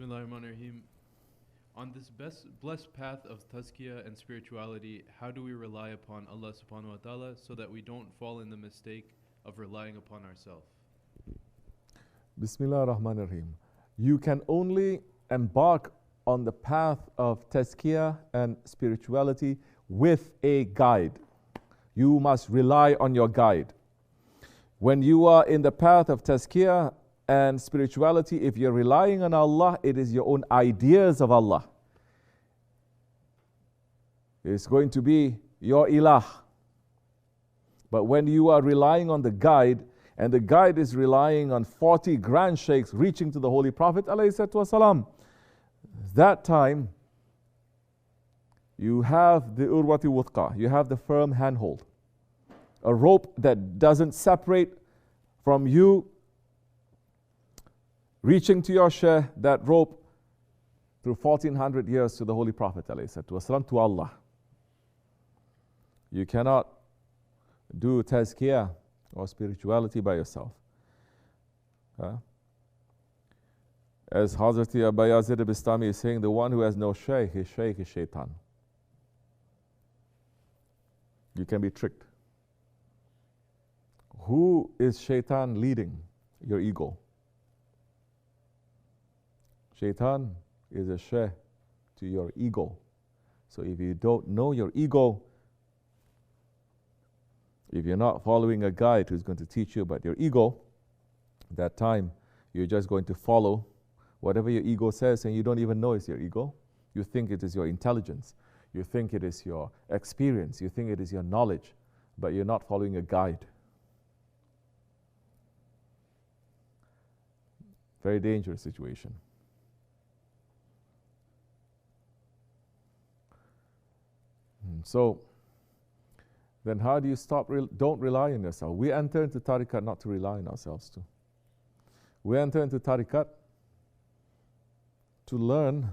Bismillahirrahmanirrahim. On this blessed path of tazkiyah and spirituality, how do we rely upon Allah SWT so that we don't fall in the mistake of relying upon ourselves? Bismillah ar-Rahman ar-Rahim. You can only embark on the path of tazkiyah and spirituality with a guide. You must rely on your guide. When you are in the path of tazkiyah and spirituality, if you're relying on Allah, it is your own ideas of Allah. It's going to be your ilah. But when you are relying on the guide, and the guide is relying on 40 grand shaykhs reaching to the Holy Prophet ﷺ, that time you have the urwati wuthqa, you have the firm handhold, a rope that doesn't separate from you reaching to your shaykh, that rope through 1400 years to the Holy Prophet ﷺ, to Allah. You cannot do tazkiyah or spirituality by yourself. As Hazrat Abu Yazid al-Bistami is saying, the one who has no shaykh, his shaykh is shaitan. You can be tricked. Who is shaitan leading? Your ego. Shaitan is a shaykh to your ego. So if you don't know your ego, if you're not following a guide who's going to teach you about your ego, that time you're just going to follow whatever your ego says, and you don't even know it's your ego. You think it is your intelligence. You think it is your experience. You think it is your knowledge, but you're not following a guide. Very dangerous situation. So, then how do you stop? Don't rely on yourself. We enter into tariqat not to rely on ourselves too. We enter into tariqat to learn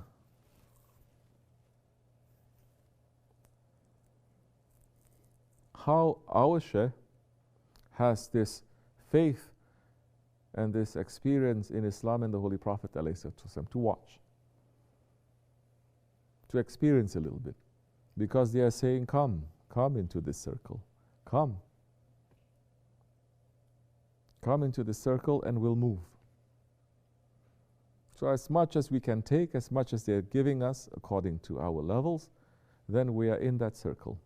how our shaykh has this faith and this experience in Islam and the Holy Prophet ﷺ, to watch, to experience a little bit. Because they are saying, come into this circle. Come into this circle and we'll move. So as much as we can take, as much as they're giving us according to our levels, then we are in that circle.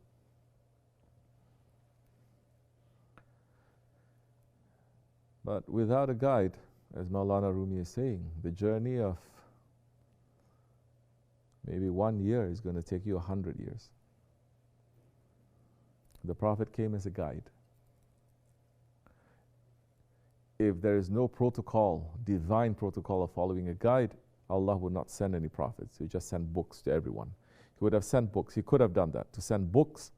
But without a guide, as Maulana Rumi is saying, the journey of maybe 1 year is going to take you 100 years. The Prophet came as a guide. If there is no protocol, divine protocol of following a guide, Allah would not send any prophets. He would just send books to everyone. He would have sent books. He could have done that, to send books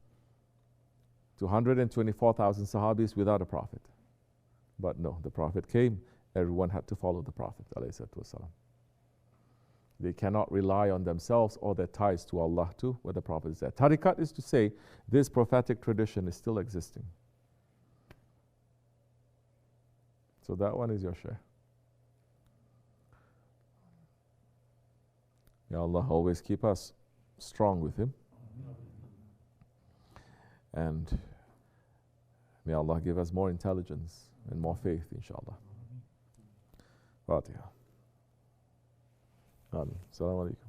to 124,000 Sahabis without a prophet. But no, the Prophet came, everyone had to follow the Prophet ﷺ. They cannot rely on themselves or their ties to Allah too, where the Prophet is there. Tariqat is to say, this prophetic tradition is still existing. So that one is your share. May Allah always keep us strong with Him. And may Allah give us more intelligence and more faith, inshallah. Fatiha. Assalamu alaikum.